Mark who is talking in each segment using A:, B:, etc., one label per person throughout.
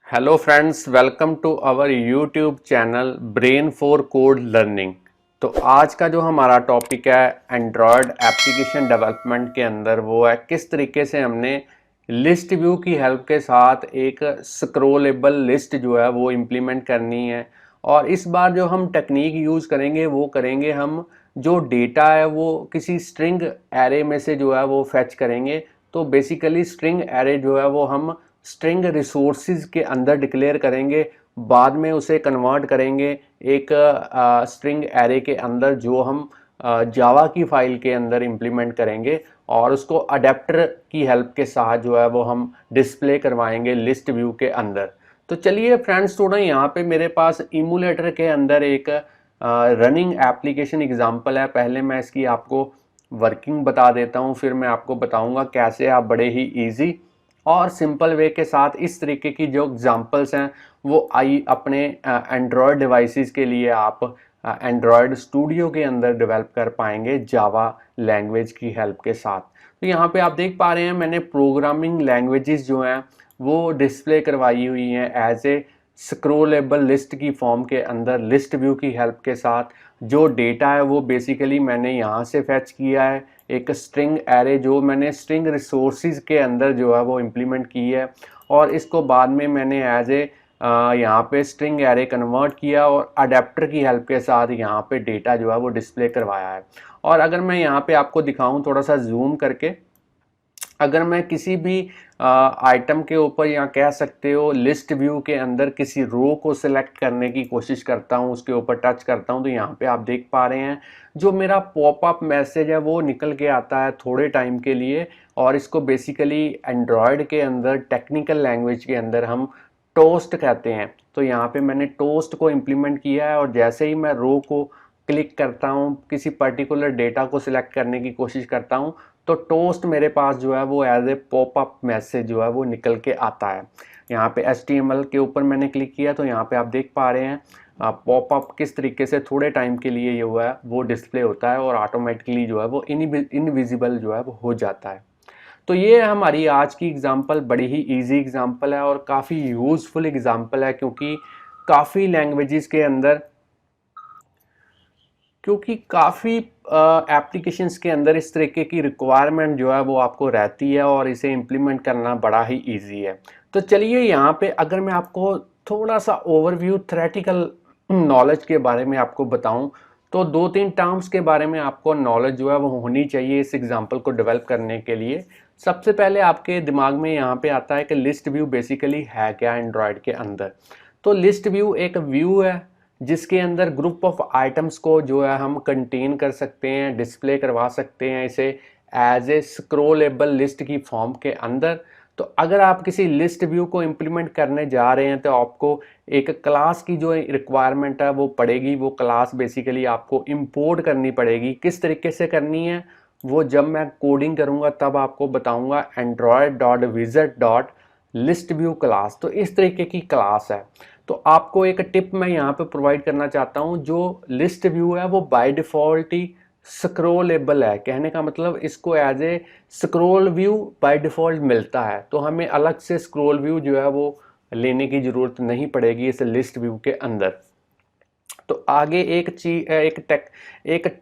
A: Hello friends, welcome to our YouTube channel brain for code learning. तो आज का जो हमारा टॉपिक है एंड्रॉयड एप्लीकेशन डेवलपमेंट के अंदर वो है किस तरीके से हमने लिस्ट व्यू की हेल्प के साथ एक स्क्रोलेबल लिस्ट जो है वो इम्प्लीमेंट करनी है। और इस बार जो हम टेक्निक यूज़ करेंगे वो करेंगे हम जो डेटा है वो किसी स्ट्रिंग एरे में से जो है वो फेच करेंगे। तो बेसिकली स्ट्रिंग एरे जो है वो हम स्ट्रिंग रिसोर्सेज के अंदर डिक्लेयर करेंगे, बाद में उसे कन्वर्ट करेंगे एक स्ट्रिंग एरे के अंदर जो हम जावा की फाइल के अंदर इम्प्लीमेंट करेंगे और उसको अडेप्टर की हेल्प के साथ जो है वो हम डिस्प्ले करवाएंगे लिस्ट व्यू के अंदर। तो चलिए फ्रेंड्स, थोड़ा यहाँ पे मेरे पास इमूलेटर के अंदर एक रनिंग एप्लीकेशन एग्जांपल है। पहले मैं इसकी आपको वर्किंग बता देता हूँ, फिर मैं आपको बताऊँगा कैसे आप बड़े ही ईजी और सिंपल वे के साथ इस तरीके की जो एग्जांपल्स हैं वो आई अपने एंड्रॉयड डिवाइसेस के लिए आप एंड्रॉयड स्टूडियो के अंदर डेवलप कर पाएंगे जावा लैंग्वेज की हेल्प के साथ। तो यहाँ पे आप देख पा रहे हैं मैंने प्रोग्रामिंग लैंग्वेजेस जो हैं वो डिस्प्ले करवाई हुई हैं एज ए स्क्रोलेबल लिस्ट की फॉर्म के अंदर लिस्ट व्यू की हेल्प के साथ। जो डेटा है वो बेसिकली मैंने यहाँ से फेच किया है, एक स्ट्रिंग एरे जो मैंने स्ट्रिंग रिसोर्सेज के अंदर जो है वो इम्प्लीमेंट की है और इसको बाद में मैंने एज ए यहाँ पे स्ट्रिंग एरे कन्वर्ट किया और अडेप्टर की हेल्प के साथ यहाँ पे डेटा जो है वो डिस्प्ले करवाया है। और अगर मैं यहाँ पे आपको दिखाऊं थोड़ा सा जूम करके, अगर मैं किसी भी आइटम के ऊपर या कह सकते हो लिस्ट व्यू के अंदर किसी रो को सिलेक्ट करने की कोशिश करता हूँ, उसके ऊपर टच करता हूँ, तो यहाँ पे आप देख पा रहे हैं जो मेरा पॉपअप मैसेज है वो निकल के आता है थोड़े टाइम के लिए। और इसको बेसिकली एंड्रॉयड के अंदर टेक्निकल लैंग्वेज के अंदर हम टोस्ट कहते हैं। तो यहाँ पे मैंने टोस्ट को इम्प्लीमेंट किया है और जैसे ही मैं रो को क्लिक करता हूँ, किसी पर्टिकुलर डेटा को सिलेक्ट करने की कोशिश करता हूँ, तो टोस्ट मेरे पास जो है वो एज ए पॉपअप मैसेज जो है वो निकल के आता है। यहाँ पे HTML के ऊपर मैंने क्लिक किया तो यहाँ पे आप देख पा रहे हैं पॉपअप किस तरीके से थोड़े टाइम के लिए ये हुआ है वो डिस्प्ले होता है और ऑटोमेटिकली जो है वो इनविजिबल जो है वो हो जाता है। तो ये हमारी आज की एग्जांपल बड़ी ही इजी एग्जांपल है और काफ़ी यूज़फुल एग्जांपल है, काफ़ी लैंग्वेजेस के अंदर क्योंकि काफ़ी एप्लीकेशंस के अंदर इस तरीके की रिक्वायरमेंट जो है वो आपको रहती है और इसे इम्प्लीमेंट करना बड़ा ही इजी है। तो चलिए यहाँ पे अगर मैं आपको थोड़ा सा ओवरव्यू थ्योरेटिकल नॉलेज के बारे में आपको बताऊं, तो दो तीन टर्म्स के बारे में आपको नॉलेज जो है वो होनी चाहिए इस एग्जांपल को डेवलप करने के लिए। सबसे पहले आपके दिमाग में यहाँ पे आता है कि लिस्ट व्यू बेसिकली है क्या एंड्रॉयड के अंदर। तो लिस्ट व्यू एक व्यू है जिसके अंदर ग्रुप ऑफ आइटम्स को जो है हम कंटेन कर सकते हैं, डिस्प्ले करवा सकते हैं इसे एज ए स्क्रोलेबल लिस्ट की फॉर्म के अंदर। तो अगर आप किसी लिस्ट व्यू को इम्प्लीमेंट करने जा रहे हैं तो आपको एक क्लास की जो रिक्वायरमेंट है वो पड़ेगी। वो क्लास बेसिकली आपको इंपोर्ट करनी पड़ेगी। किस तरीके से करनी है वो जब मैं कोडिंग करूँगा तब आपको बताऊँगा। android.wizard.listView क्लास, तो इस तरीके की क्लास है। तो आपको एक टिप मैं यहाँ पे प्रोवाइड करना चाहता हूँ, जो लिस्ट व्यू है वो बाय डिफ़ॉल्ट ही स्क्रोलेबल है। कहने का मतलब इसको as a scroll view by default मिलता है, तो हमें अलग से स्क्रोल व्यू जो है वो लेने की ज़रूरत नहीं पड़ेगी इस लिस्ट व्यू के अंदर। तो आगे एक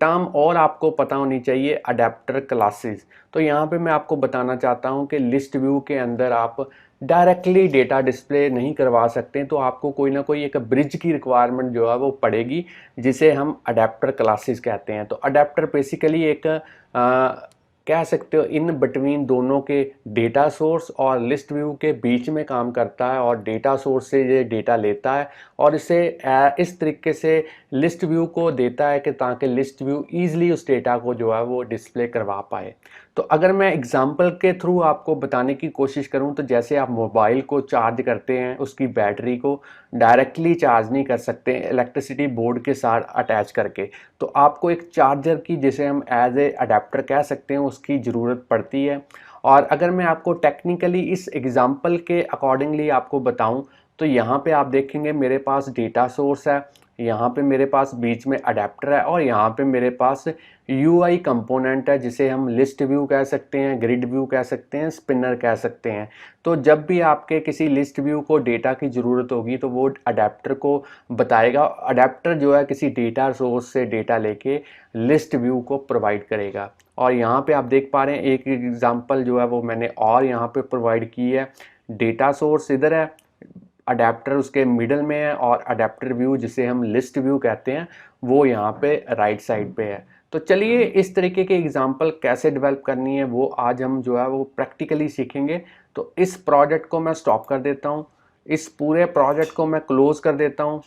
A: टर्म और आपको पता होनी चाहिए, अडेप्टर क्लासेस। तो यहाँ पे मैं आपको बताना चाहता हूँ कि लिस्ट व्यू के अंदर आप डायरेक्टली डेटा डिस्प्ले नहीं करवा सकते, तो आपको कोई ना कोई एक ब्रिज की रिक्वायरमेंट जो है वो पड़ेगी जिसे हम अडेप्टर क्लासेस कहते हैं। तो अडेप्टर बेसिकली एक कह सकते हो इन बिटवीन दोनों के डेटा सोर्स और लिस्ट व्यू के बीच में काम करता है और डेटा सोर्स से ये डेटा लेता है और इसे इस तरीके से लिस्ट व्यू को देता है कि ताकि लिस्ट व्यू ईजिली उस डेटा को जो है वो डिस्प्ले करवा पाए। तो अगर मैं एग्जांपल के थ्रू आपको बताने की कोशिश करूं, तो जैसे आप मोबाइल को चार्ज करते हैं, उसकी बैटरी को डायरेक्टली चार्ज नहीं कर सकते इलेक्ट्रिसिटी बोर्ड के साथ अटैच करके, तो आपको एक चार्जर की, जिसे हम एज ए अडेप्टर कह सकते हैं, उसकी ज़रूरत पड़ती है। और अगर मैं आपको टेक्निकली इस एग्जांपल के अकॉर्डिंगली आपको बताऊं, तो यहाँ पे आप देखेंगे मेरे पास डेटा सोर्स है, यहाँ पे मेरे पास बीच में अडेप्टर है और यहाँ पे मेरे पास UI कंपोनेंट है, जिसे हम लिस्ट व्यू कह सकते हैं, ग्रिड व्यू कह सकते हैं, स्पिनर कह सकते हैं। तो जब भी आपके किसी लिस्ट व्यू को डेटा की ज़रूरत होगी तो वो अडेप्टर को बताएगा। अडेप्टर जो है किसी डेटा सोर्स से डेटा लेके लिस्ट व्यू को प्रोवाइड करेगा। और यहाँ पे आप देख पा रहे हैं एक एग्जांपल जो है वो मैंने और यहाँ पे प्रोवाइड की है। डेटा सोर्स इधर है, अडेप्टर उसके मिडल में है और अडेप्टर व्यू जिसे हम लिस्ट व्यू कहते हैं वो यहाँ पे राइट साइड पे है। तो चलिए इस तरीके के एग्जांपल कैसे डेवलप करनी है वो आज हम जो है वो प्रैक्टिकली सीखेंगे। तो इस प्रोजेक्ट को मैं स्टॉप कर देता हूँ, इस पूरे प्रोजेक्ट को मैं क्लोज कर देता हूँ।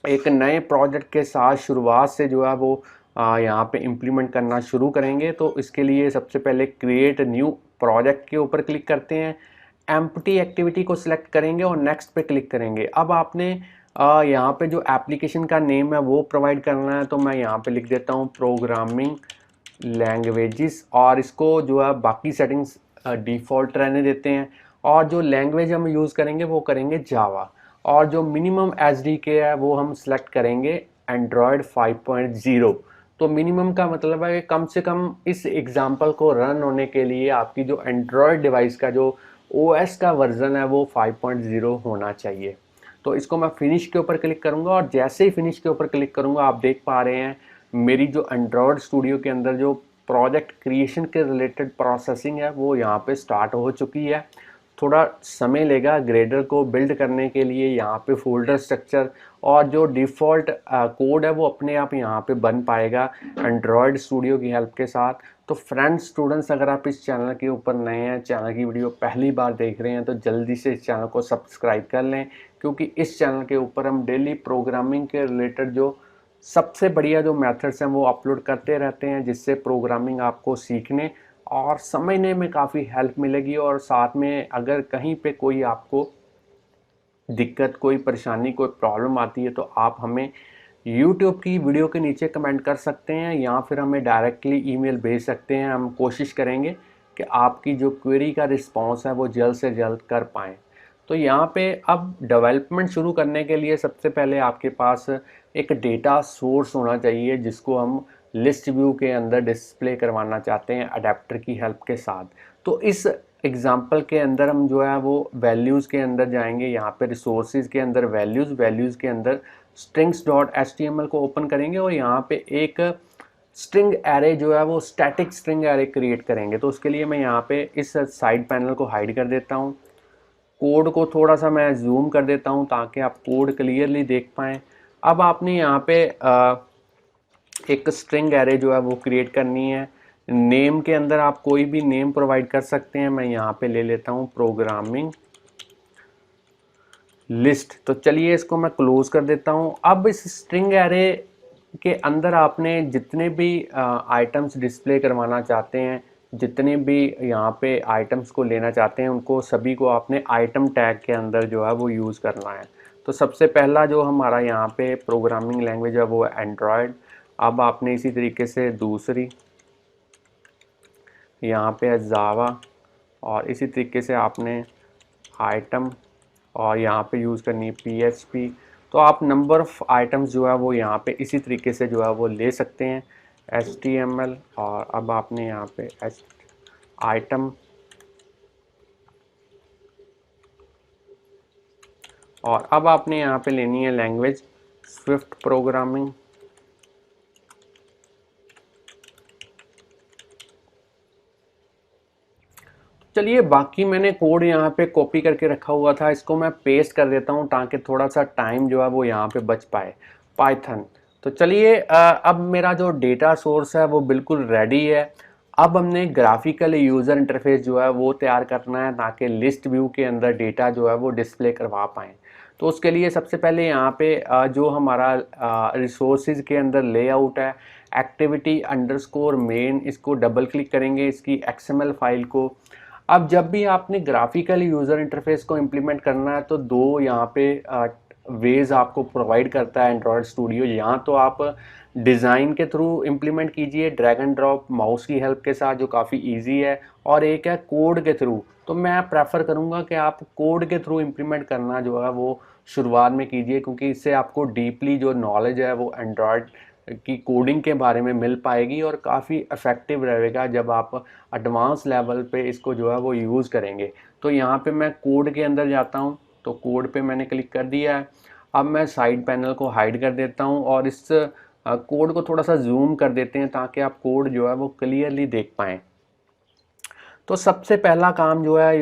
A: एक नए प्रोजेक्ट के साथ शुरुआत से जो है वो यहाँ पे इम्प्लीमेंट करना शुरू करेंगे। तो इसके लिए सबसे पहले क्रिएट न्यू प्रोजेक्ट के ऊपर क्लिक करते हैं, एम्प्टी एक्टिविटी को सिलेक्ट करेंगे और नेक्स्ट पे क्लिक करेंगे। अब आपने यहाँ पे जो एप्लीकेशन का नेम है वो प्रोवाइड करना है। तो मैं यहाँ पे लिख देता हूँ प्रोग्रामिंग लैंग्वेजेस और इसको जो है बाकी सेटिंग्स डिफ़ॉल्ट रहने देते हैं। और जो लैंग्वेज हम यूज़ करेंगे वो करेंगे जावा और जो मिनिमम एसडीके है वो हम सिलेक्ट करेंगे एंड्रॉयड 5.0। तो मिनिमम का मतलब है कि कम से कम इस एग्जांपल को रन होने के लिए आपकी जो एंड्रॉयड डिवाइस का जो OS का वर्जन है वो 5.0 होना चाहिए। तो इसको मैं फिनिश के ऊपर क्लिक करूंगा और जैसे ही फिनिश के ऊपर क्लिक करूंगा आप देख पा रहे हैं मेरी जो एंड्रॉयड स्टूडियो के अंदर जो प्रोजेक्ट क्रिएशन के रिलेटेड प्रोसेसिंग है वो यहाँ पे स्टार्ट हो चुकी है। थोड़ा समय लेगा ग्रेडर को बिल्ड करने के लिए। यहाँ पे फोल्डर स्ट्रक्चर और जो डिफ़ॉल्ट कोड है वो अपने आप यहाँ पे बन पाएगा एंड्रॉयड स्टूडियो की हेल्प के साथ। तो फ्रेंड्स स्टूडेंट्स अगर आप इस चैनल के ऊपर नए हैं, चैनल की वीडियो पहली बार देख रहे हैं तो जल्दी से इस चैनल को सब्सक्राइब कर लें, क्योंकि इस चैनल के ऊपर हम डेली प्रोग्रामिंग के रिलेटेड जो सबसे बढ़िया जो मेथड्स हैं वो अपलोड करते रहते हैं, जिससे प्रोग्रामिंग आपको सीखने और समझने में काफ़ी हेल्प मिलेगी। और साथ में अगर कहीं पे कोई आपको दिक्कत, कोई परेशानी, कोई प्रॉब्लम आती है तो आप हमें YouTube की वीडियो के नीचे कमेंट कर सकते हैं या फिर हमें डायरेक्टली ईमेल भेज सकते हैं। हम कोशिश करेंगे कि आपकी जो क्वेरी का रिस्पांस है वो जल्द से जल्द कर पाएँ। तो यहाँ पे अब डेवलपमेंट शुरू करने के लिए सबसे पहले आपके पास एक डेटा सोर्स होना चाहिए जिसको हम लिस्ट व्यू के अंदर डिस्प्ले करवाना चाहते हैं अडेप्टर की हेल्प के साथ। तो इस एग्जांपल के अंदर हम जो है वो वैल्यूज़ के अंदर जाएंगे, यहाँ पे रिसोर्सेज के अंदर वैल्यूज़ के अंदर strings.html को ओपन करेंगे और यहाँ पे एक स्ट्रिंग एरे जो है वो स्टैटिक स्ट्रिंग एरे क्रिएट करेंगे। तो उसके लिए मैं यहाँ पे इस साइड पैनल को हाइड कर देता हूँ, कोड को थोड़ा सा मैं जूम कर देता हूँ ताकि आप कोड क्लियरली देख पाएँ। अब आपने यहाँ पे एक स्ट्रिंग एरे जो है वो क्रिएट करनी है। नेम के अंदर आप कोई भी नेम प्रोवाइड कर सकते हैं। मैं यहाँ पे ले लेता हूँ प्रोग्रामिंग लिस्ट। तो चलिए इसको मैं क्लोज कर देता हूँ। अब इस स्ट्रिंग एरे के अंदर आपने जितने भी आइटम्स डिस्प्ले करवाना चाहते हैं, जितने भी यहाँ पे आइटम्स को लेना चाहते हैं, उनको सभी को आपने आइटम टैग के अंदर जो है वो यूज़ करना है। तो सबसे पहला जो हमारा यहाँ पे प्रोग्रामिंग लैंग्वेज है वो है एंड्रॉयड। अब आपने इसी तरीके से दूसरी यहाँ पे है जावा और इसी तरीके से आपने आइटम और यहाँ पे यूज़ करनी है PHP। तो आप नंबर ऑफ़ आइटम्स जो है वो यहाँ पे इसी तरीके से जो है वो ले सकते हैं HTML। और अब आपने यहाँ पे आइटम और अब आपने यहाँ पे लेनी है लैंग्वेज स्विफ्ट प्रोग्रामिंग। चलिए बाकी मैंने कोड यहाँ पे कॉपी करके रखा हुआ था, इसको मैं पेस्ट कर देता हूँ ताकि थोड़ा सा टाइम जो है वो यहाँ पे बच पाए। पाइथन। तो चलिए अब मेरा जो डेटा सोर्स है वो बिल्कुल रेडी है। अब हमने ग्राफिकल यूज़र इंटरफेस जो है वो तैयार करना है ताकि लिस्ट व्यू के अंदर डेटा जो है वो डिस्प्ले करवा पाएँ। तो उसके लिए सबसे पहले यहाँ पे जो हमारा रिसोर्सेज के अंदर लेआउट है activity_main, इसको डबल क्लिक करेंगे इसकी XML फाइल को। अब जब भी आपने ग्राफिकल यूज़र इंटरफेस को इम्प्लीमेंट करना है तो दो यहाँ पे वेज आपको प्रोवाइड करता है एंड्रॉयड स्टूडियो। यहाँ तो आप डिज़ाइन के थ्रू इम्प्लीमेंट कीजिए ड्रैग एंड ड्रॉप माउस की हेल्प के साथ, जो काफ़ी इजी है, और एक है कोड के थ्रू। तो मैं प्रेफर करूँगा कि आप कोड के थ्रू इम्प्लीमेंट करना जो है वो शुरुआत में कीजिए, क्योंकि इससे आपको डीपली जो नॉलेज है वो एंड्रॉयड की कोडिंग के बारे में मिल पाएगी और काफ़ी इफ़ेक्टिव रहेगा जब आप एडवांस लेवल पे इसको जो है वो यूज़ करेंगे। तो यहाँ पे मैं कोड के अंदर जाता हूँ, तो कोड पे मैंने क्लिक कर दिया है। अब मैं साइड पैनल को हाइड कर देता हूँ और इस कोड को थोड़ा सा जूम कर देते हैं ताकि आप कोड जो है वो क्लियरली देख पाएँ। तो सबसे पहला काम जो है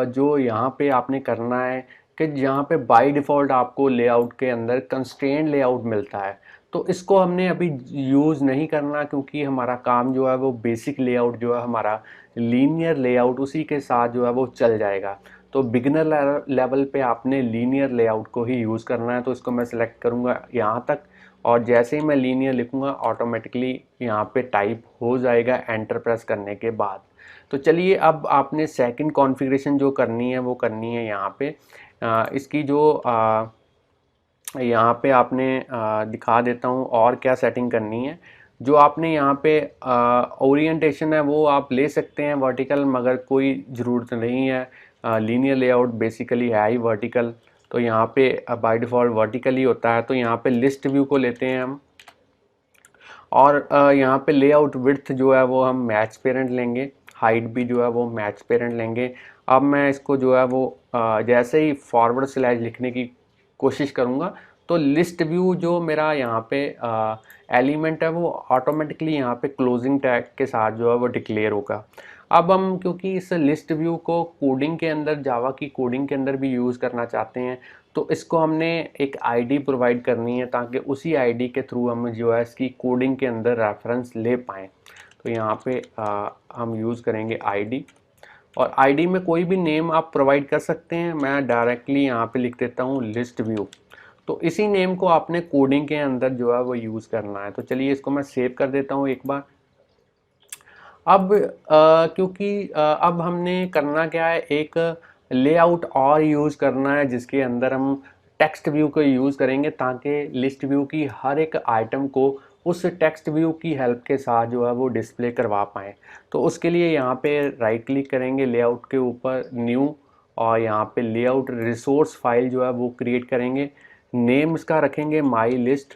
A: जो यहाँ पे आपने करना है कि जहाँ पे बाय डिफ़ॉल्ट आपको लेआउट के अंदर कंस्ट्रेंट लेआउट मिलता है, तो इसको हमने अभी यूज़ नहीं करना, क्योंकि हमारा काम जो है वो बेसिक लेआउट जो है हमारा लीनियर लेआउट उसी के साथ जो है वो चल जाएगा। तो बिगिनर लेवल पे आपने लीनियर लेआउट को ही यूज़ करना है। तो इसको मैं सिलेक्ट करूँगा यहाँ तक, और जैसे ही मैं लीनियर लिखूँगा ऑटोमेटिकली यहाँ पे टाइप हो जाएगा एंटर प्रेस करने के बाद। तो चलिए अब आपने सेकंड कॉन्फ़िगरेशन जो करनी है वो करनी है यहाँ पे इसकी जो यहाँ पे आपने दिखा देता हूँ और क्या सेटिंग करनी है। जो आपने यहाँ पे ओरिएंटेशन है वो आप ले सकते हैं वर्टिकल, मगर कोई ज़रूरत नहीं है। लीनियर लेआउट बेसिकली है ही वर्टिकल, तो यहाँ पे बाय डिफ़ॉल्ट वर्टिकल ही होता है। तो यहाँ पे लिस्ट व्यू को लेते हैं हम, और यहाँ पे लेआउट विड्थ जो है वो हम मैच पेरेंट लेंगे, हाइट भी जो है वो मैच पेरेंट लेंगे। अब मैं इसको जो है वो जैसे ही फॉरवर्ड स्लैश लिखने की कोशिश करूँगा तो लिस्ट व्यू जो मेरा यहाँ पे एलिमेंट है वो ऑटोमेटिकली यहाँ पे क्लोजिंग टैग के साथ जो है वो डिक्लेयर होगा। अब हम क्योंकि इस लिस्ट व्यू को कोडिंग के अंदर, जावा की कोडिंग के अंदर भी यूज़ करना चाहते हैं, तो इसको हमने एक आईडी प्रोवाइड करनी है ताकि उसी आईडी के थ्रू हम जो है इसकी कोडिंग के अंदर रेफरेंस ले पाएँ। तो यहाँ पे हम यूज़ करेंगे आईडी, और आईडी में कोई भी नेम आप प्रोवाइड कर सकते हैं। मैं डायरेक्टली यहाँ पे लिख देता हूँ लिस्ट व्यू। तो इसी नेम को आपने कोडिंग के अंदर जो है वो यूज़ करना है। तो चलिए इसको मैं सेव कर देता हूँ एक बार। अब क्योंकि अब हमने करना क्या है, एक लेआउट और यूज़ करना है जिसके अंदर हम टेक्स्ट व्यू को यूज़ करेंगे ताकि लिस्ट व्यू की हर एक आइटम को उस टेक्स्ट व्यू की हेल्प के साथ जो है वो डिस्प्ले करवा पाएँ। तो उसके लिए यहाँ पे राइट क्लिक करेंगे लेआउट के ऊपर, न्यू, और यहाँ पे लेआउट रिसोर्स फाइल जो है वो क्रिएट करेंगे। नेम इसका रखेंगे माई लिस्ट,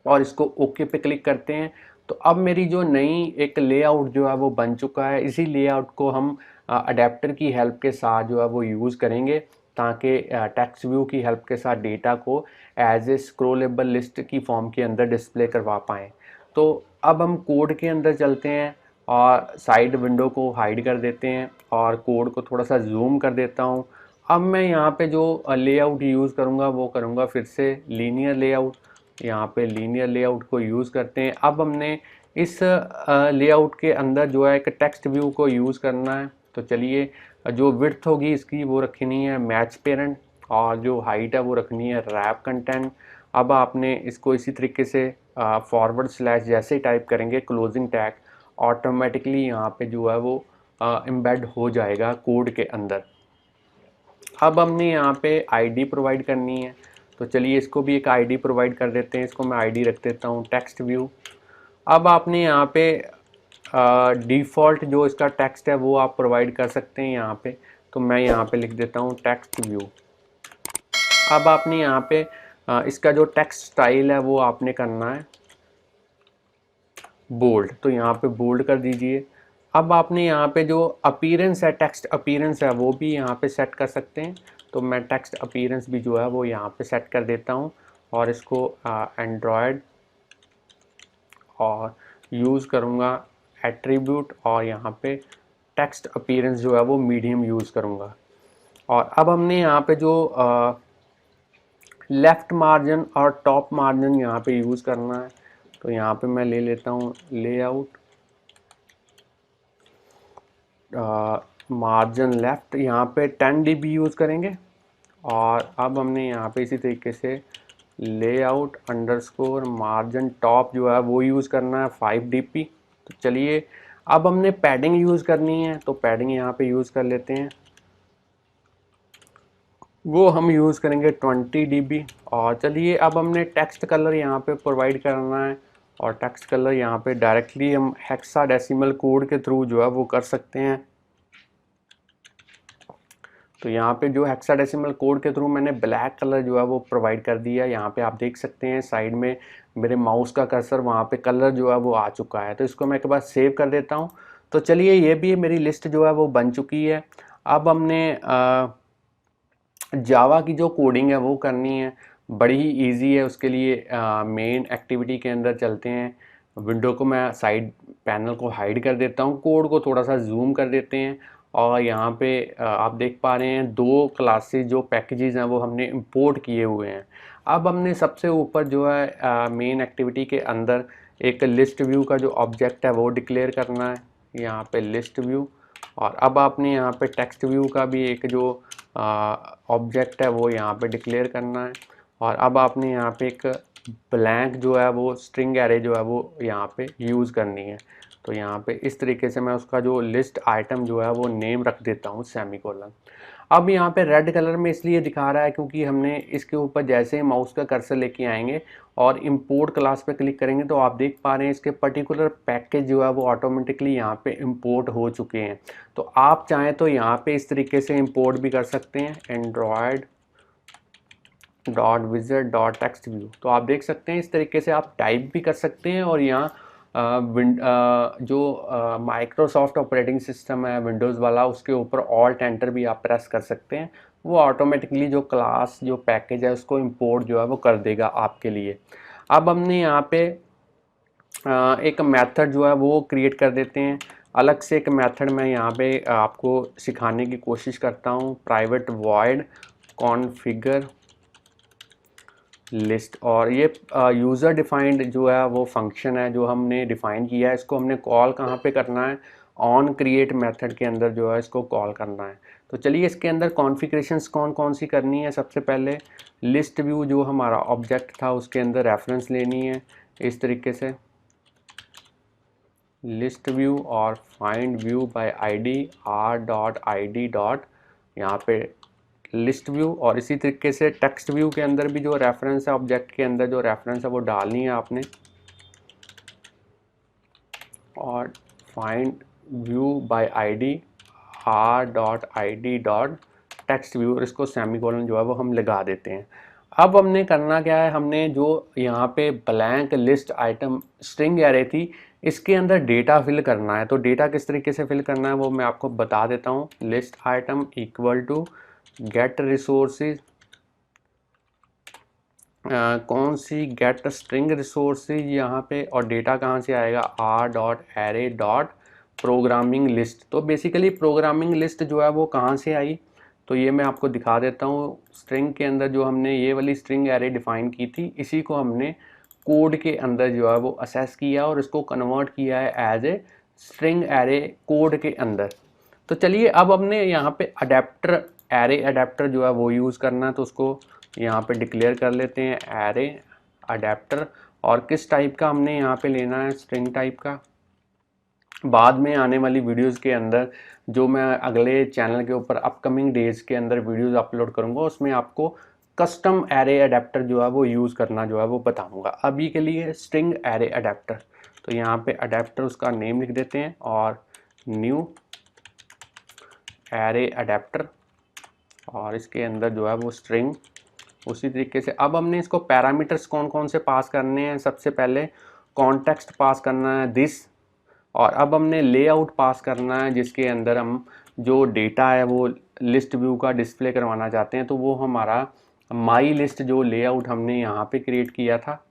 A: और इसको ओके पे क्लिक करते हैं। तो अब मेरी जो नई एक लेआउट जो है वो बन चुका है। इसी लेआउट को हम अडेप्टर की हेल्प के साथ जो है वो यूज़ करेंगे ताकि टेक्स्ट व्यू की हेल्प के साथ डेटा को एज ए स्क्रोलेबल लिस्ट की फॉर्म के अंदर डिस्प्ले करवा पाएँ। तो अब हम कोड के अंदर चलते हैं और साइड विंडो को हाइड कर देते हैं और कोड को थोड़ा सा जूम कर देता हूँ। अब मैं यहाँ पे जो लेआउट यूज़ करूँगा वो करूँगा फिर से लीनियर लेआउट। यहाँ पे लीनियर लेआउट को यूज़ करते हैं। अब हमने इस लेआउट के अंदर जो है एक टेक्स्ट व्यू को यूज़ करना है। तो चलिए जो विड्थ होगी इसकी वो रखनी है मैच पेरेंट, और जो हाइट है वो रखनी है रैप कंटेंट। अब आपने इसको इसी तरीके से फॉरवर्ड स्लैश जैसे ही टाइप करेंगे क्लोजिंग टैग, ऑटोमेटिकली यहाँ पे जो है वो एम्बेड हो जाएगा कोड के अंदर। अब हमने यहाँ पे आईडी प्रोवाइड करनी है, तो चलिए इसको भी एक आईडी प्रोवाइड कर देते हैं। इसको मैं आईडी रख देता हूँ टेक्स्ट व्यू। अब आपने यहाँ पे डिफ़ॉल्ट जो इसका टेक्स्ट है वो आप प्रोवाइड कर सकते हैं यहाँ पे। तो मैं यहाँ पे लिख देता हूँ टेक्स्ट व्यू। अब आपने यहाँ पे इसका जो टेक्स्ट स्टाइल है वो आपने करना है बोल्ड, तो यहाँ पे बोल्ड कर दीजिए। अब आपने यहाँ पे जो अपीयरेंस है, टेक्स्ट अपीयरेंस है, वो भी यहाँ पे सेट कर सकते हैं। तो मैं टेक्स्ट अपीयरेंस भी जो है वो यहाँ पे सेट कर देता हूँ, और इसको एंड्रॉयड और यूज़ करूँगा एट्रीब्यूट, और यहाँ पे टेक्स्ट अपीयरेंस जो है वो मीडियम यूज़ करूँगा। और अब हमने यहाँ पे जो लेफ़्ट मार्जिन और टॉप मार्जिन यहाँ पे यूज़ करना है। तो यहाँ पे मैं ले लेता हूँ लेआउट मार्जिन लेफ़्ट, यहाँ पे 10 dB यूज़ करेंगे। और अब हमने यहाँ पे इसी तरीके से लेआउट अंडरस्कोर मार्जिन टॉप जो है वो यूज़ करना है 5 dB। तो चलिए अब हमने पैडिंग यूज़ करनी है, तो पैडिंग यहाँ पे यूज़ कर लेते हैं वो हम यूज़ करेंगे 20 dB। और चलिए अब हमने टेक्स्ट कलर यहाँ पे प्रोवाइड करना है, और टेक्स्ट कलर यहाँ पे डायरेक्टली हम हेक्साडेसिमल कोड के थ्रू जो है वो कर सकते हैं। तो यहाँ पे जो हेक्साडेसिमल कोड के थ्रू मैंने ब्लैक कलर जो है वो प्रोवाइड कर दिया। यहाँ पे आप देख सकते हैं साइड में मेरे माउस का कर्सर वहाँ पे कलर जो है वो आ चुका है। तो इसको मैं एक बार सेव कर देता हूँ। तो चलिए ये भी मेरी लिस्ट जो है वो बन चुकी है। अब हमने जावा की जो कोडिंग है वो करनी है, बड़ी ही इजी है। उसके लिए मेन एक्टिविटी के अंदर चलते हैं। विंडो को मैं साइड पैनल को हाइड कर देता हूँ, कोड को थोड़ा सा जूम कर देते हैं, और यहाँ पे आप देख पा रहे हैं दो क्लासेस जो पैकेजेस हैं वो हमने इंपोर्ट किए हुए हैं। अब हमने सबसे ऊपर जो है मेन एक्टिविटी के अंदर एक लिस्ट व्यू का जो ऑब्जेक्ट है वो डिक्लेयर करना है, यहाँ पे लिस्ट व्यू। और अब आपने यहाँ पे टेक्स्ट व्यू का भी एक जो ऑब्जेक्ट है वो यहाँ पे डिक्लेयर करना है। और अब आपने यहाँ पे एक ब्लैंक जो है वो स्ट्रिंग एरे जो है वो यहाँ पे यूज़ करनी है। तो यहाँ पे इस तरीके से मैं उसका जो लिस्ट आइटम जो है वो नेम रख देता हूँ सेमीकोलन। अब यहाँ पे रेड कलर में इसलिए दिखा रहा है क्योंकि हमने इसके ऊपर जैसे ही माउस का कर्सर लेके आएंगे और इंपोर्ट क्लास पे क्लिक करेंगे तो आप देख पा रहे हैं इसके पर्टिकुलर पैकेज जो है वो ऑटोमेटिकली यहाँ पे इंपोर्ट हो चुके हैं। तो आप चाहें तो यहाँ पे इस तरीके से इंपोर्ट भी कर सकते हैं, Android dot wizard dot text view. तो आप देख सकते हैं इस तरीके से आप टाइप भी कर सकते हैं, और यहाँ जो माइक्रोसॉफ्ट ऑपरेटिंग सिस्टम है विंडोज़ वाला उसके ऊपर ऑल्ट एंटर भी आप प्रेस कर सकते हैं। वो ऑटोमेटिकली जो क्लास जो पैकेज है उसको इंपोर्ट जो है वो कर देगा आपके लिए। अब हमने यहाँ पे एक मेथड जो है वो क्रिएट कर देते हैं। अलग से एक मेथड मैं यहाँ पे आपको सिखाने की कोशिश करता हूँ, प्राइवेट वॉइड कॉन्फ़िगर लिस्ट। और ये यूज़र डिफाइंड जो है वो फंक्शन है जो हमने डिफ़ाइन किया है। इसको हमने कॉल कहाँ पे करना है, ऑन क्रिएट मेथड के अंदर जो है इसको कॉल करना है। तो चलिए इसके अंदर कॉन्फ़िगरेशंस कौन कौन सी करनी है। सबसे पहले लिस्ट व्यू जो हमारा ऑब्जेक्ट था उसके अंदर रेफरेंस लेनी है इस तरीके से, लिस्ट व्यू और find view bye ID R dot I D dot यहाँ पे लिस्ट व्यू। और इसी तरीके से टेक्स्ट व्यू के अंदर भी जो रेफरेंस है ऑब्जेक्ट के अंदर जो रेफरेंस है वो डालनी है आपने, और find view bye ID R dot I D dot text view, और इसको सेमीकोलन जो है वो हम लगा देते हैं। अब हमने करना क्या है, हमने जो यहाँ पे blank list item string array थी इसके अंदर डेटा फिल करना है। तो डेटा किस तरीके से फिल करना है वो मैं आपको बता देता हूँ। List item equal to get resources, कौन सी गेट स्ट्रिंग रिसोर्सेज यहाँ पे, और डेटा कहाँ से आएगा, R dot array dot programming list. तो बेसिकली प्रोग्रामिंग लिस्ट जो है वो कहाँ से आई, तो ये मैं आपको दिखा देता हूँ। स्ट्रिंग के अंदर जो हमने ये वाली स्ट्रिंग एरे डिफाइन की थी इसी को हमने कोड के अंदर जो है वो असेस किया और इसको कन्वर्ट किया है as a string array code के अंदर। तो चलिए अब हमने यहाँ पे अडेप्टर, एरे अडेप्टर जो है वो यूज़ करना है। तो उसको यहाँ पे डिक्लेयर कर लेते हैं एरे अडेप्टर। और किस टाइप का हमने यहाँ पे लेना है, स्ट्रिंग टाइप का। बाद में आने वाली वीडियोस के अंदर जो मैं अगले चैनल के ऊपर अपकमिंग डेज के अंदर वीडियोस अपलोड करूँगा उसमें आपको कस्टम एरे अडेप्टर जो है वो यूज़ करना जो है वो बताऊँगा। अभी के लिए स्ट्रिंग एरे अडेप्टर, तो यहाँ पे अडेप्टर उसका नेम लिख देते हैं और न्यू एरे अडेप्टर, और इसके अंदर जो है वो स्ट्रिंग। उसी तरीके से अब हमने इसको पैरामीटर्स कौन कौन से पास करने हैं। सबसे पहले कॉन्टेक्स्ट पास करना है दिस, और अब हमने लेआउट पास करना है जिसके अंदर हम जो डेटा है वो लिस्ट व्यू का डिस्प्ले करवाना चाहते हैं। तो वो हमारा माई लिस्ट जो लेआउट हमने यहाँ पे क्रिएट किया था,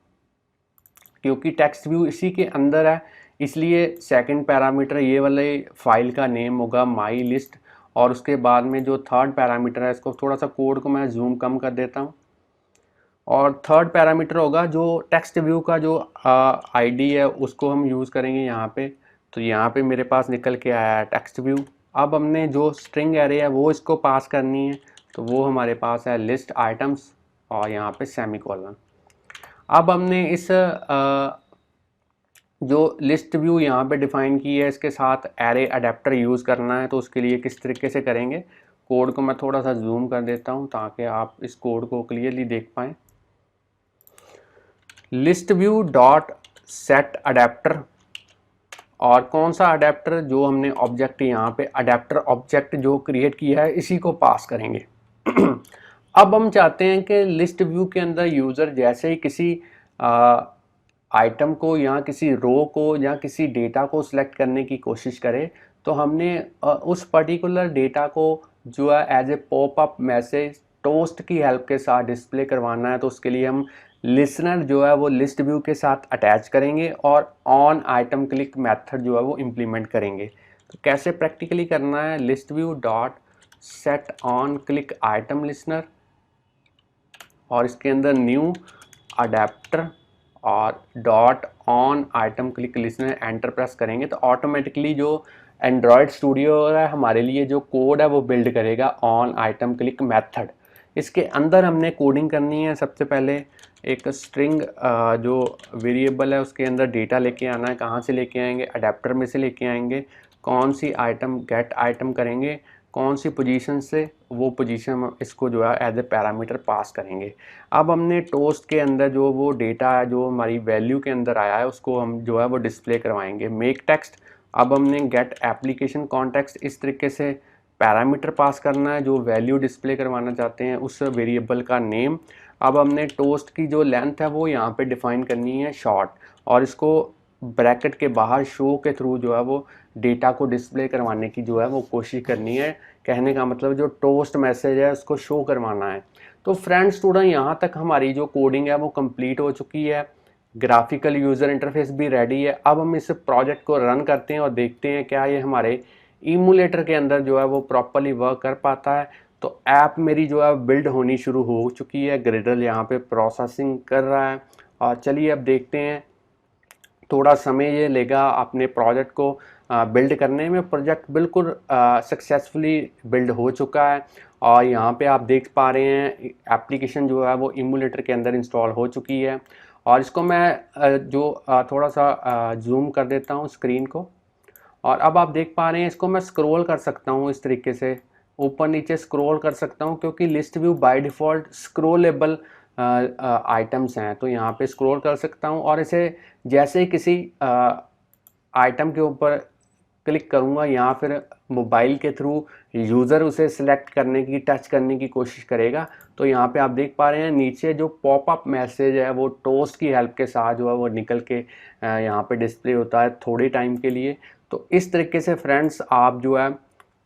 A: क्योंकि टेक्स्ट व्यू इसी के अंदर है इसलिए सेकंड पैरामीटर ये वाले फाइल का नेम होगा माई लिस्ट। और उसके बाद में जो थर्ड पैरामीटर है, इसको थोड़ा सा कोड को मैं जूम कम कर देता हूँ, और थर्ड पैरामीटर होगा जो टेक्स्ट व्यू का जो आईडी है उसको हम यूज़ करेंगे यहाँ पे। तो यहाँ पे मेरे पास निकल के आया है टेक्स्ट व्यू। अब हमने जो स्ट्रिंग एरे है वो इसको पास करनी है, तो वो हमारे पास है लिस्ट आइटम्स और यहाँ पे सेमीकोलन। अब हमने इस जो लिस्ट व्यू यहाँ पे डिफाइन की है इसके साथ एरे अडेप्टर यूज़ करना है। तो उसके लिए किस तरीके से करेंगे, कोड को मैं थोड़ा सा जूम कर देता हूं ताकि आप इस कोड को क्लियरली देख पाएँ। List view dot set adapter, और कौन सा अडेप्टर, जो हमने ऑब्जेक्ट यहाँ पे अडेप्टर ऑब्जेक्ट जो क्रिएट किया है इसी को पास करेंगे। अब हम चाहते हैं कि लिस्ट व्यू के अंदर यूज़र जैसे ही किसी आइटम को या किसी रो को या किसी डेटा को सिलेक्ट करने की कोशिश करे, तो हमने उस पर्टिकुलर डेटा को जो है as a popup message toast की हेल्प के साथ डिस्प्ले करवाना है। तो उसके लिए हम लिसनर जो है वो लिस्ट व्यू के साथ अटैच करेंगे और ऑन आइटम क्लिक मेथड जो है वो इम्प्लीमेंट करेंगे। तो कैसे प्रैक्टिकली करना है, list view dot set on click item listener, और इसके अंदर न्यू अडेप्टर और dot on item click listener enter press करेंगे तो ऑटोमेटिकली जो एंड्रॉयड स्टूडियो है हमारे लिए जो कोड है वो बिल्ड करेगा ऑन आइटम क्लिक मेथड। इसके अंदर हमने कोडिंग करनी है। सबसे पहले एक स्ट्रिंग जो वेरिएबल है उसके अंदर डेटा लेके आना है। कहाँ से लेके आएंगे, अडेप्टर में से लेके आएंगे। कौन सी आइटम, गेट आइटम करेंगे, कौन सी पोजीशन से, वो पोजीशन इसको जो है एज ए पैरामीटर पास करेंगे। अब हमने टोस्ट के अंदर जो वो डेटा है जो हमारी वैल्यू के अंदर आया है उसको हम जो है वो डिस्प्ले करवाएंगे। मेक टेक्स्ट, अब हमने गेट एप्लीकेशन कॉन्टेक्स्ट इस तरीके से पैरामीटर पास करना है जो वैल्यू डिस्प्ले करवाना चाहते हैं उस वेरिएबल का नेम। अब हमने टोस्ट की जो लेंथ है वो यहाँ पे डिफाइन करनी है शॉर्ट, और इसको ब्रैकेट के बाहर शो के थ्रू जो है वो डेटा को डिस्प्ले करवाने की जो है वो कोशिश करनी है। कहने का मतलब जो टोस्ट मैसेज है उसको शो करवाना है। तो फ्रेंड स्टूडेंट, यहाँ तक हमारी जो कोडिंग है वो कंप्लीट हो चुकी है। ग्राफिकल यूज़र इंटरफेस भी रेडी है। अब हम इस प्रोजेक्ट को रन करते हैं और देखते हैं क्या ये हमारे इमूलेटर के अंदर जो है वो प्रॉपरली वर्क कर पाता है। तो ऐप मेरी जो है बिल्ड होनी शुरू हो चुकी है। ग्रेडल यहाँ पे प्रोसेसिंग कर रहा है, और चलिए अब देखते हैं। थोड़ा समय ये लेगा अपने प्रोजेक्ट को बिल्ड करने में। प्रोजेक्ट बिल्कुल सक्सेसफुली बिल्ड हो चुका है, और यहाँ पे आप देख पा रहे हैं एप्लीकेशन जो है वो इमूलेटर के अंदर इंस्टॉल हो चुकी है। और इसको मैं थोड़ा सा जूम कर देता हूँ स्क्रीन को, और अब आप देख पा रहे हैं इसको मैं स्क्रॉल कर सकता हूँ इस तरीके से, ऊपर नीचे स्क्रॉल कर सकता हूँ क्योंकि list view by default scrollable items हैं। तो यहाँ पे स्क्रॉल कर सकता हूँ, और इसे जैसे ही किसी आइटम के ऊपर क्लिक करूँगा या फिर मोबाइल के थ्रू यूज़र उसे सिलेक्ट करने की, टच करने की कोशिश करेगा। तो यहाँ पे आप देख पा रहे हैं नीचे जो पॉपअप मैसेज है वो टोस्ट की हेल्प के साथ जो है वो निकल के यहाँ पे डिस्प्ले होता है थोड़े टाइम के लिए। तो इस तरीके से फ्रेंड्स आप जो है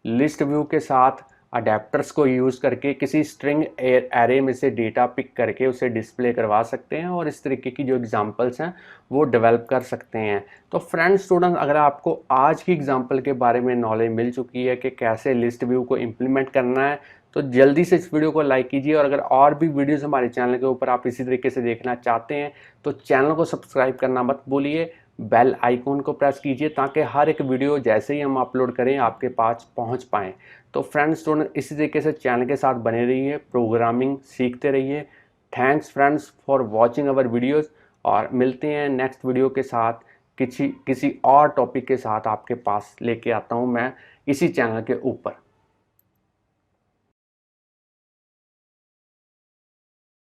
A: लिस्ट व्यू के साथ अडेप्टर्स को यूज़ करके किसी स्ट्रिंग एरे में से डेटा पिक करके उसे डिस्प्ले करवा सकते हैं, और इस तरीके की जो एग्जांपल्स हैं वो डेवलप कर सकते हैं। तो फ्रेंड्स स्टूडेंट्स, अगर आपको आज की एग्जांपल के बारे में नॉलेज मिल चुकी है कि कैसे लिस्ट व्यू को इम्प्लीमेंट करना है, तो जल्दी से इस वीडियो को लाइक कीजिए। और अगर और भी वीडियोस हमारे चैनल के ऊपर आप इसी तरीके से देखना चाहते हैं तो चैनल को सब्सक्राइब करना मत भूलिए, बेल आइकॉन को प्रेस कीजिए ताकि हर एक वीडियो जैसे ही हम अपलोड करें आपके पास पहुंच पाएँ। तो फ्रेंड्स स्टूडेंट, इसी तरीके से चैनल के साथ बने रहिए, प्रोग्रामिंग सीखते रहिए। Thanks friends for watching our videos, और मिलते हैं नेक्स्ट वीडियो के साथ। किसी और टॉपिक के साथ आपके पास लेके आता हूँ मैं इसी चैनल के ऊपर।